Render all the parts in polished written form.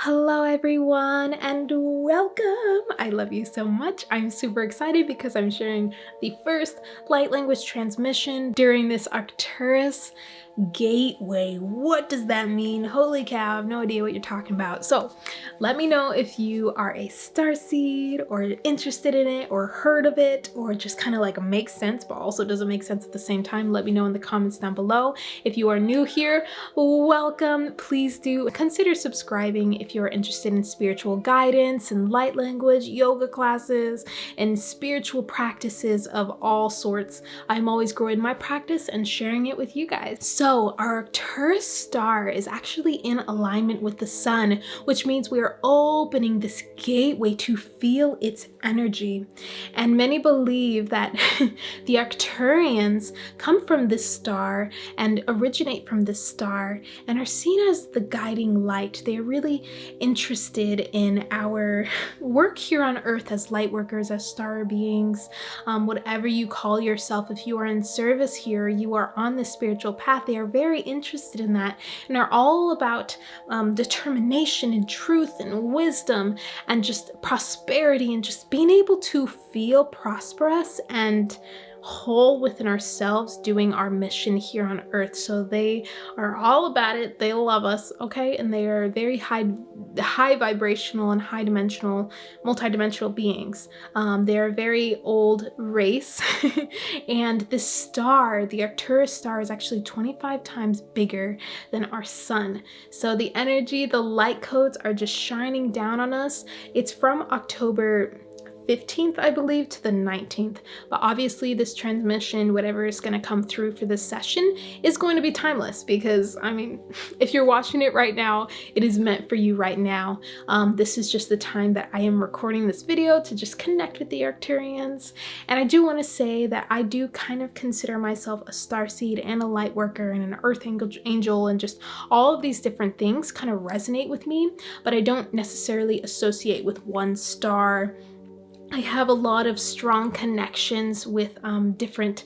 Hello everyone and welcome! I love you so much. I'm super excited because I'm sharing the first light language transmission during this Arcturus gateway. What does that mean? Holy cow, I have no idea what you're talking about. So let me know if you are a starseed or interested in it or heard of it or just kind of like makes sense but also doesn't make sense at the same time. Let me know in the comments down below. If you are new here, welcome. Please do consider subscribing if you're interested in spiritual guidance and light language, yoga classes, and spiritual practices of all sorts. I'm always growing my practice and sharing it with you guys. So our Arcturus star is actually in alignment with the sun, which means we are opening this gateway to feel its energy. And many believe that the Arcturians come from this star and originate from this star and are seen as the guiding light. They are really interested in our work here on Earth as light workers, as star beings, whatever you call yourself. If you are in service here, you are on the spiritual path. They are very interested in that and are all about determination and truth and wisdom and just prosperity and just being able to feel prosperous and whole within ourselves doing our mission here on Earth. So they are all about it. They love us, okay? And they are very high vibrational and high dimensional, multidimensional beings. They are a very old race and this star, the Arcturus star, is actually 25 times bigger than our sun. So the energy, the light codes are just shining down on us. It's from October 15th, I believe, to the 19th. But obviously this transmission, whatever is going to come through for this session, is going to be timeless because, I mean, if you're watching it right now, it is meant for you right now. This is just the time that I am recording this video to just connect with the Arcturians. And I do want to say that I do kind of consider myself a starseed and a light worker and an earth angel, and just all of these different things kind of resonate with me, but I don't necessarily associate with one star. I have a lot of strong connections with different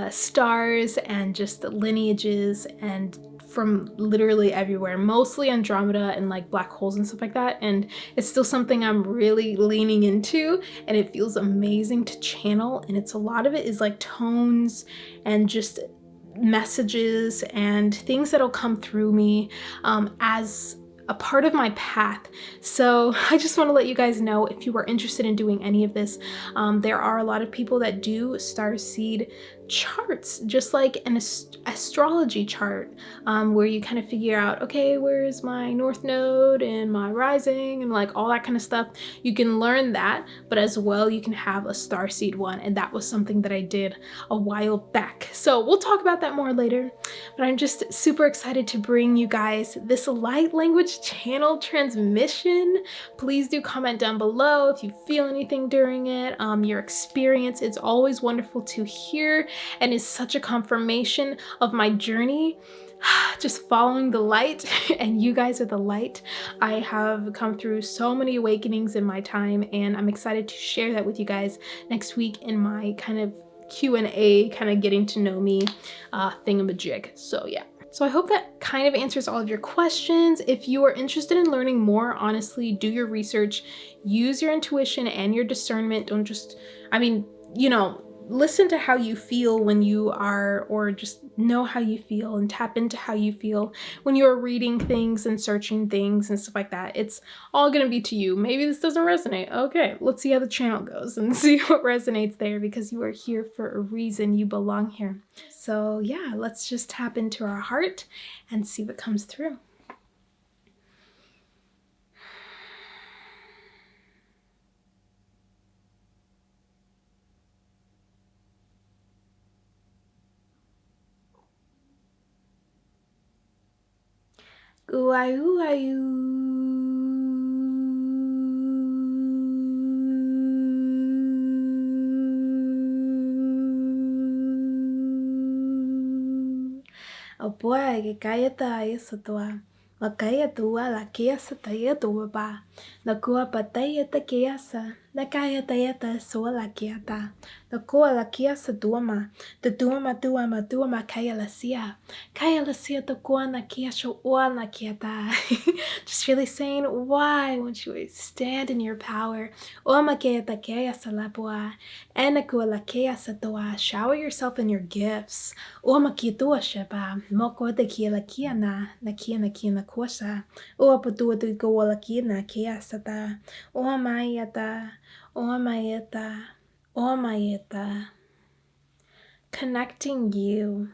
stars and just lineages and from literally everywhere, mostly Andromeda and like black holes and stuff like that. And it's still something I'm really leaning into and it feels amazing to channel. And it's a lot of it is like tones and just messages and things that'll come through me as a part of my path. So I just want to let you guys know, if you are interested in doing any of this, there are a lot of people that do starseed charts, just like an astrology chart, where you kind of figure out, okay, where's my north node and my rising and like all that kind of stuff. You can learn that, but as well you can have a starseed one, and that was something that I did a while back. So we'll talk about that more later, but I'm just super excited to bring you guys this light language channel transmission. Please do comment down below if you feel anything during it, your experience. It's always wonderful to hear and is such a confirmation of my journey, just following the light, and you guys are the light. I have come through so many awakenings in my time, and I'm excited to share that with you guys next week in my kind of Q&A, kind of getting to know me thingamajig. So yeah. So I hope that kind of answers all of your questions. If you are interested in learning more, honestly, do your research, use your intuition and your discernment. Don't just, I mean, you know, listen to how you feel when you are, or just know how you feel and tap into how you feel when you're reading things and searching things and stuff like that. It's all gonna be to you. Maybe this doesn't resonate. Okay, let's see how the channel goes and see what resonates there, because you are here for a reason. You belong here. So yeah, let's just tap into our heart and see what comes through. Ooh-ay-ooh-ay-ooh. Opoa que kayata isatua. La kaya tua la kia sataya tua ba. La kua pataya ta kiasa. Lakayata yata sualakiata. The koalakia saduama. The duama kaya lasia. Kaya lasia the guana kiasho uana kiata. Just really saying why won't you stand in your power. Oama keata kaya salapua. Enakua kaya satua. Shower yourself in your gifts. Oama kitua sheba. Moko de kia la kia na kia na kosa. Oapatua de goa kia na kia sata. Oamayata. Oamayeta, Oamayeta, connecting you.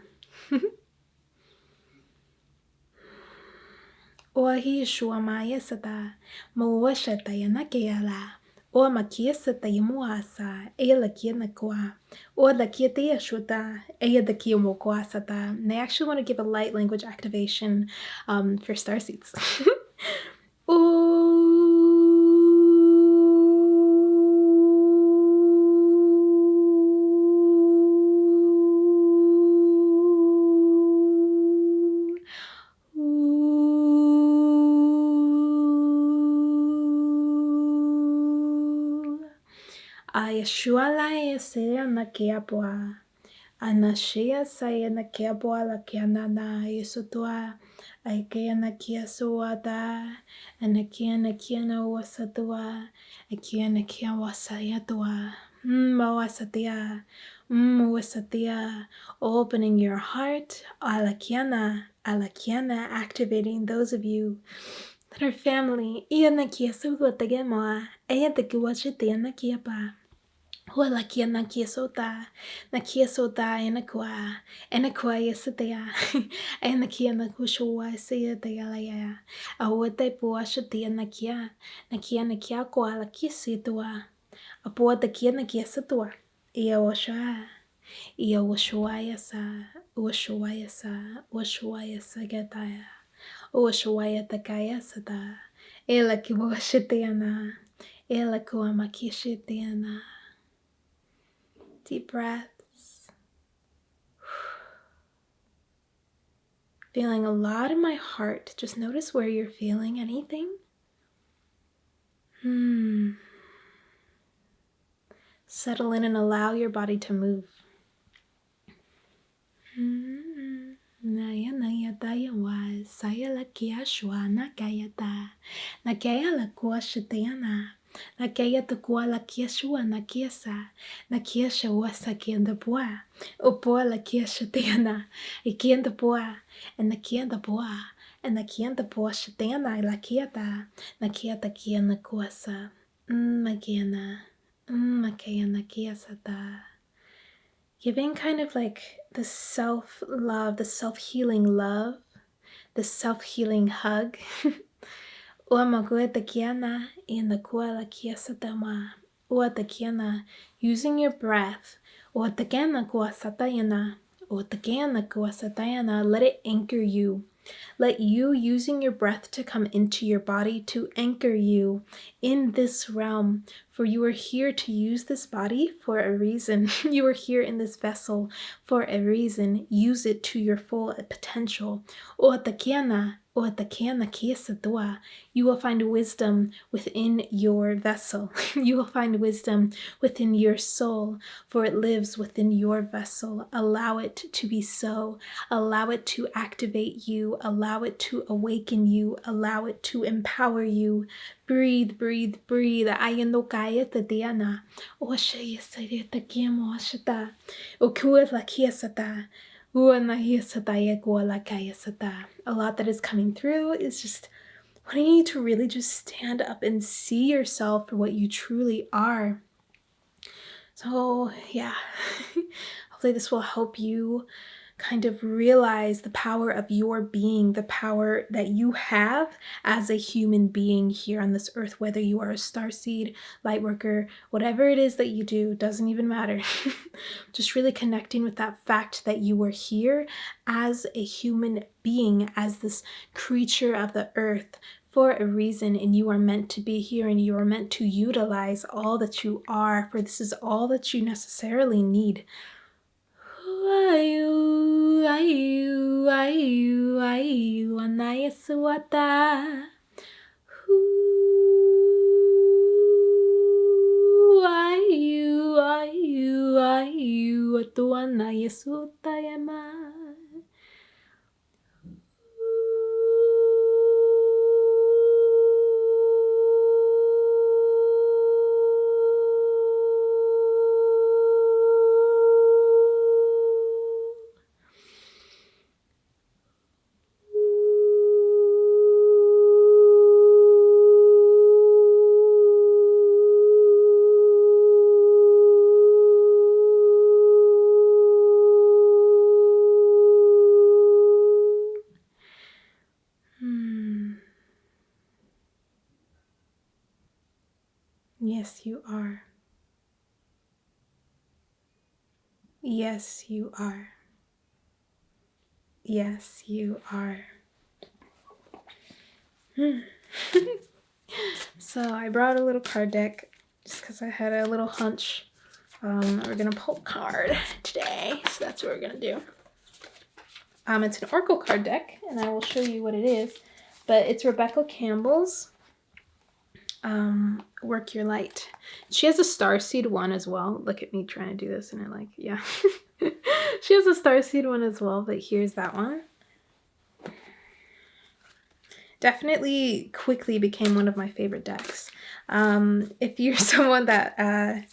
Oahi shuamaya sata, Moashata yanakeala, Oamakiesata yamuasa, Ela kianakua, or the Kietia shuta, Ea the Kiomokoasata. And I actually want to give a light language activation for starseeds. Ooh. Ayeshuala yesea na kiapoa. Anashia saya na kiapoa la kianana yesotua. Aikea na kia suada. Anakia na kia na wasatua. Akia na kia wasayatua. Mawasatia. Mawasatia. Opening your heart. Alakiana. Alakiana. Activating those of you that are family. Iana kia suwa tagemoa. Ea te kiwachite na kia pa. Hula kia na kia sota enakua yesatea enakia na kushua seyatea laya awate pua shatia na kia kwa la kia situa apua te kia na kia satua ia washua yasa gataya washua yatakaya sata ela kiwa shatiana ela kua makishitiana. Deep breaths. Feeling a lot in my heart. Just notice where you're feeling anything. Settle in and allow your body to move. Naya daya wa saya la kia shwa nakayata. Nakaya la kua shatiana. Nakaya te kua la kia shua na kiesa. Na kiesha wasa kienda poa. O poa la kia shatiana. I kienda poa. And the kienda poa. And the kienda poa shatiana la kieta. Na kieta kia na kuasa. Makiana. Makiana kiesa ta. Giving kind of like the self-love, the self-healing love, the self-healing hug. Using your breath. Let it anchor you. Let you using your breath to come into your body to anchor you in this realm. For you are here to use this body for a reason. You are here in this vessel for a reason. Use it to your full potential. You will find wisdom within your vessel. You will find wisdom within your soul, for it lives within your vessel. Allow it to be so. Allow it to activate you. Allow it to awaken you. Allow it to empower you. Breathe, breathe, breathe. Ayanokayeta diana. Oshayasayeta kiamoshata. Okuelakiasata. A lot that is coming through is just wanting you to really just stand up and see yourself for what you truly are. So yeah, hopefully this will help you kind of realize the power of your being, the power that you have as a human being here on this earth, whether you are a starseed, light worker, whatever it is that you do, doesn't even matter. Just really connecting with that fact that you were here as a human being, as this creature of the earth for a reason, and you are meant to be here, and you are meant to utilize all that you are, for this is all that you necessarily need. tuana yesutayama. Yes, you are. Yes, you are. Yes, you are. So I brought a little card deck just because I had a little hunch. We're gonna pull a card today, so that's what we're gonna do. It's an Oracle card deck, and I will show you what it is. But it's Rebecca Campbell's Work Your Light. She has a Starseed one as well. Look at me trying to do this, and yeah. She has a Starseed one as well, but here's that one. Definitely quickly became one of my favorite decks. If you're someone that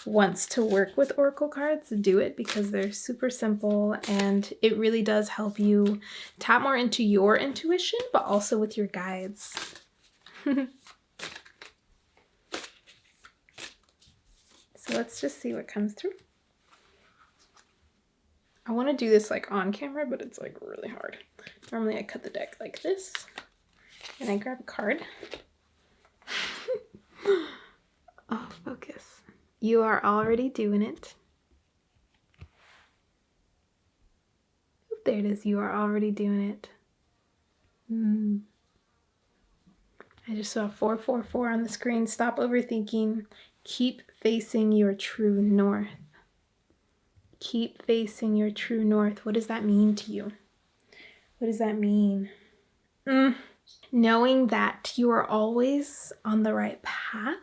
wants to work with Oracle cards, do it, because they're super simple and it really does help you tap more into your intuition, but also with your guides. So let's just see what comes through. I want to do this like on camera, but it's like really hard. Normally I cut the deck like this and I grab a card. Oh, focus. You are already doing it. There it is. You are already doing it. I just saw 444 on the screen. Stop overthinking. Keep facing your true north. Keep facing your true north. What does that mean to you? What does that mean? Knowing that you are always on the right path.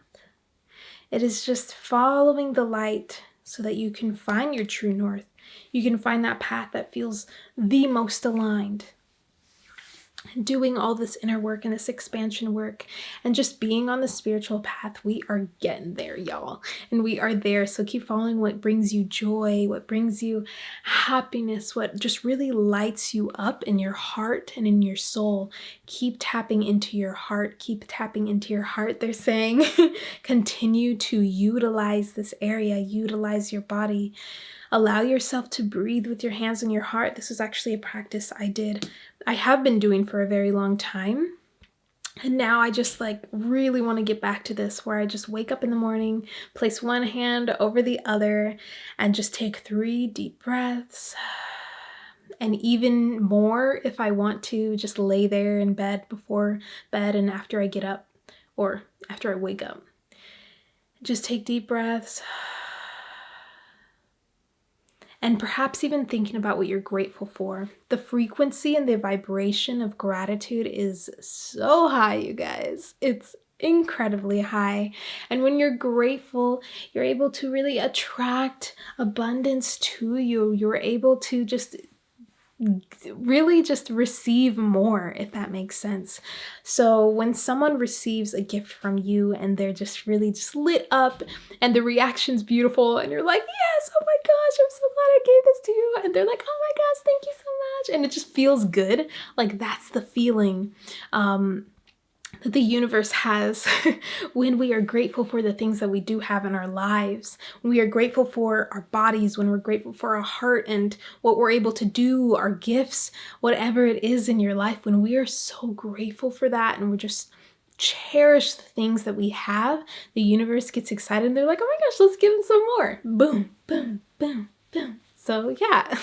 It is just following the light so that you can find your true north. You can find that path that feels the most aligned. Doing all this inner work and this expansion work and just being on the spiritual path, we are getting there, y'all. And we are there. So keep following what brings you joy, what brings you happiness, what just really lights you up in your heart and in your soul. Keep tapping into your heart. Keep tapping into your heart. They're saying continue to utilize this area, utilize your body. Allow yourself to breathe with your hands on your heart. This was actually a practice I have been doing for a very long time. And now I just like really want to get back to this, where I just wake up in the morning, place one hand over the other, and just take 3 deep breaths. And even more if I want to, just lay there in bed before bed and after I get up or after I wake up. Just take deep breaths. And perhaps even thinking about what you're grateful for. The frequency and the vibration of gratitude is so high, you guys. It's incredibly high. And when you're grateful, you're able to really attract abundance to you. You're able to just really just receive more, if that makes sense. So when someone receives a gift from you and they're just really just lit up and the reaction's beautiful and you're like, yes, oh my gosh, I'm so glad I gave this to you. And they're like, oh my gosh, thank you so much. And it just feels good. Like that's the feeling that the universe has when we are grateful for the things that we do have in our lives, when we are grateful for our bodies, when we're grateful for our heart and what we're able to do, our gifts, whatever it is in your life, when we are so grateful for that and we're just cherish the things that we have, the universe gets excited and they're like, oh my gosh, let's give them some more. Boom, boom, boom, boom. So yeah,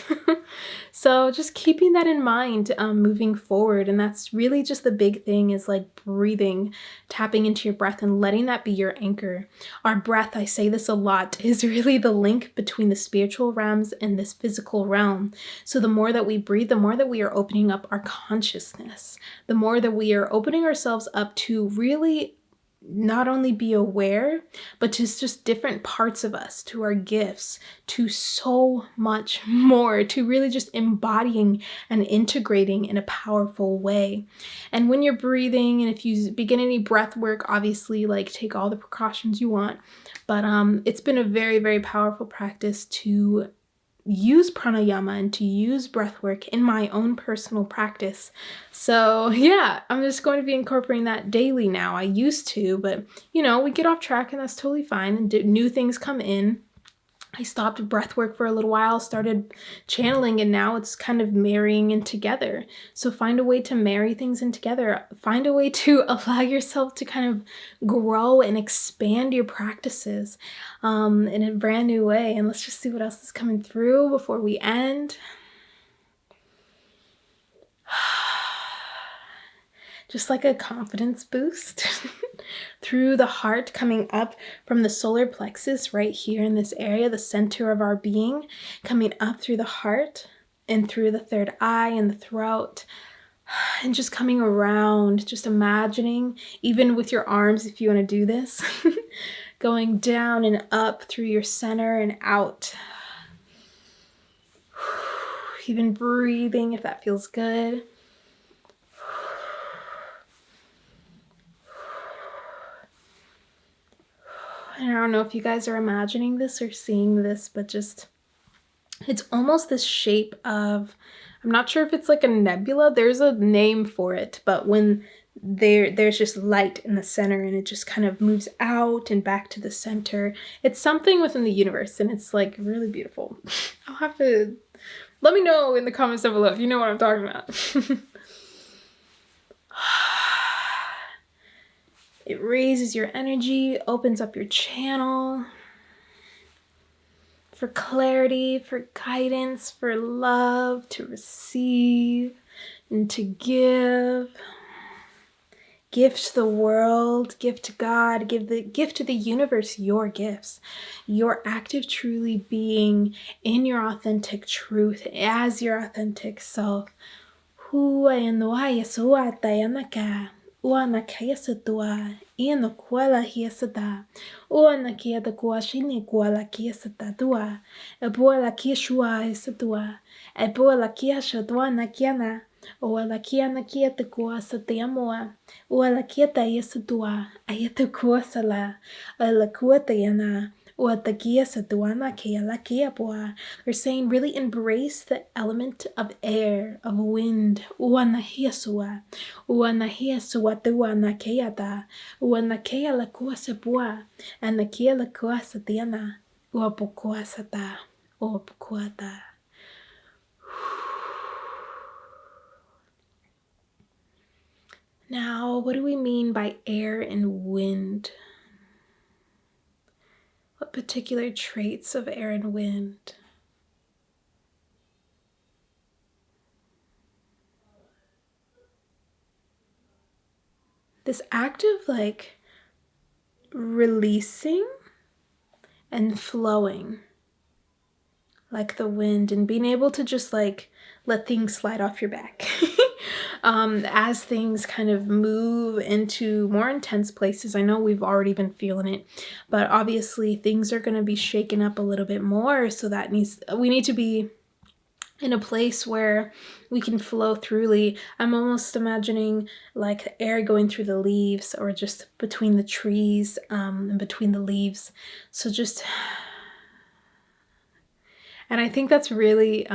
so just keeping that in mind moving forward. And that's really just the big thing, is like breathing, tapping into your breath and letting that be your anchor. Our breath, I say this a lot, is really the link between the spiritual realms and this physical realm. So the more that we breathe, the more that we are opening up our consciousness, the more that we are opening ourselves up to really not only be aware, but to just different parts of us, to our gifts, to so much more, to really just embodying and integrating in a powerful way. And when you're breathing, and if you begin any breath work, obviously like take all the precautions you want. But it's been a very, very powerful practice to use pranayama and to use breath work in my own personal practice. So yeah, I'm just going to be incorporating that daily now. I used to, but you know, we get off track and that's totally fine, and new things come in. I stopped breath work for a little while, started channeling, and now it's kind of marrying in together. So find a way to marry things in together. Find a way to allow yourself to kind of grow and expand your practices in a brand new way. And let's just see what else is coming through before we end. Just like a confidence boost through the heart, coming up from the solar plexus right here in this area, the center of our being, coming up through the heart and through the third eye and the throat, and just coming around, just imagining, even with your arms if you want to do this, going down and up through your center and out. Even breathing if that feels good. And I don't know if you guys are imagining this or seeing this, but just, it's almost this shape of, I'm not sure if it's like a nebula. There's a name for it, but when there's just light in the center and it just kind of moves out and back to the center. It's something within the universe, and it's like really beautiful. I'll have to, let me know in the comments down below if you know what I'm talking about. It raises your energy, opens up your channel for clarity, for guidance, for love, to receive and to give. Gift to the world, gift to God, gift to the universe, your gifts. Your active truly being in your authentic truth as your authentic self. Uana kaya satua, iano kuala hiasata, uana kia the kuashini kuala kia satadua, a boala kia shua isatua, a boala kia shadwana kiana, oala kiana kia the kua satiamoa, uala kia ta isatua, ayata kuasala, a la kuatayana. They're saying really embrace the element of air, of wind. Now, what do we mean by air and wind? What particular traits of air and wind? This act of like releasing and flowing like the wind, and being able to just like let things slide off your back. As things kind of move into more intense places. I know we've already been feeling it, but obviously things are going to be shaken up a little bit more, so that we need to be in a place where we can flow throughly. I'm almost imagining like air going through the leaves, or just between the trees and between the leaves. So just, and I think that's really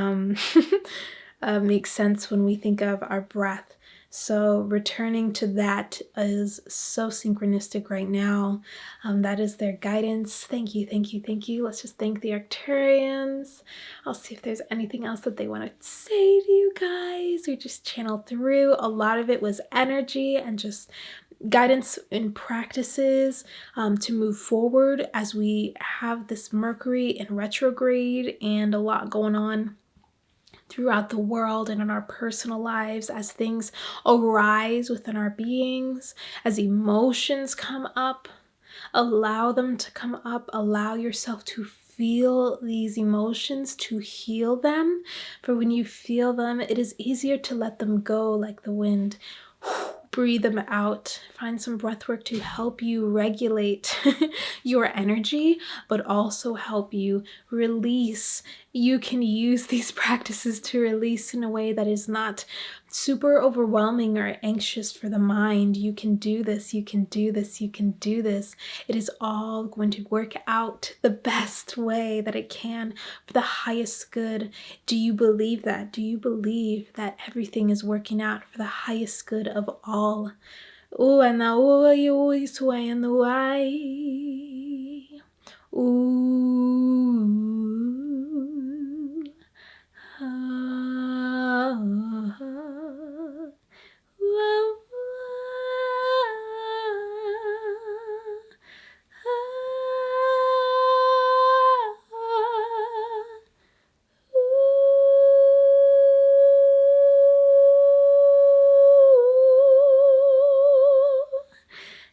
makes sense when we think of our breath. So returning to that is so synchronistic right now. That is their guidance. Thank you, thank you, thank you. Let's just thank the Arcturians. I'll see if there's anything else that they want to say to you guys. We just channeled through. A lot of it was energy and just guidance and practices to move forward as we have this Mercury in retrograde and a lot going on throughout the world and in our personal lives, as things arise within our beings, as emotions come up. Allow them to come up. Allow yourself to feel these emotions, to heal them. For when you feel them, it is easier to let them go like the wind. breathe them out. Find some breath work to help you regulate your energy, but also help you release. You can use these practices to release in a way that is not super overwhelming or anxious for the mind. You can do this, you can do this, you can do this. It is all going to work out the best way that it can for the highest good. Do you believe that? Do you believe that everything is working out for the highest good of all? Ooh, and now you sway in the way. Ooh.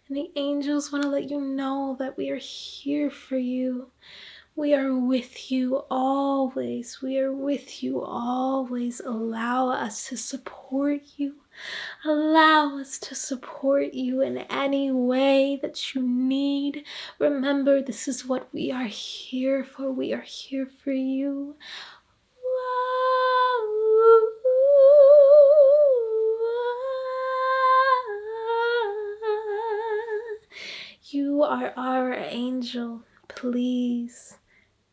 And the angels want to let you know that we are here for you. We are with you always. We are with you always. Allow us to support you. Allow us to support you in any way that you need. Remember, this is what we are here for. We are here for you. You are our angel. Please,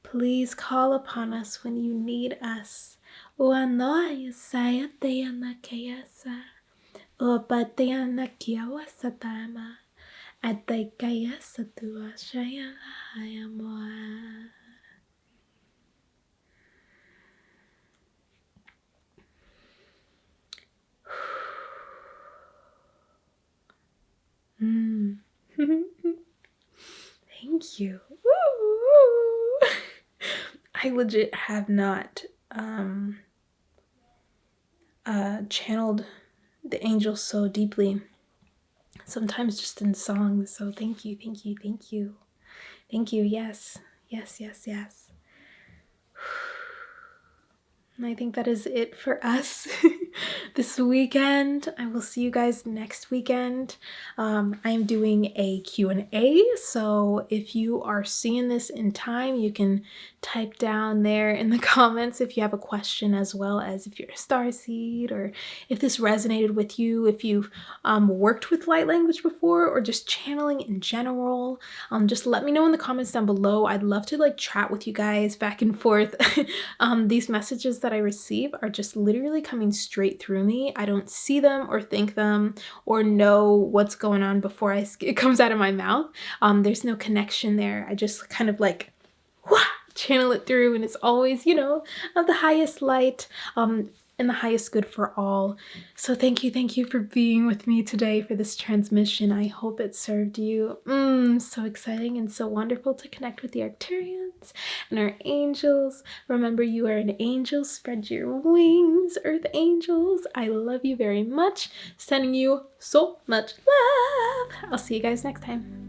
please call upon us when you need us. Thank you. I legit have not channeled the angels so deeply. Sometimes just in songs. So thank you, thank you, thank you. Thank you. Yes, yes, yes, yes. And I think that is it for us this weekend. I will see you guys next weekend. I am doing a Q&A, so if you are seeing this in time, you can type down there in the comments if you have a question, as well as if you're a starseed or if this resonated with you, if you've worked with light language before or just channeling in general. Just let me know in the comments down below. I'd love to like chat with you guys back and forth. These messages that I receive are just literally coming straight through me. I don't see them or think them or know what's going on before it comes out of my mouth. There's no connection there. I just kind of like channel it through, and it's always, you know, of the highest light and the highest good for all. So thank you for being with me today for this transmission. I hope it served you. So exciting and so wonderful to connect with the Arcturians and our angels. Remember, you are an angel. Spread your wings, Earth angels. I love you very much. Sending you so much love. I'll see you guys next time.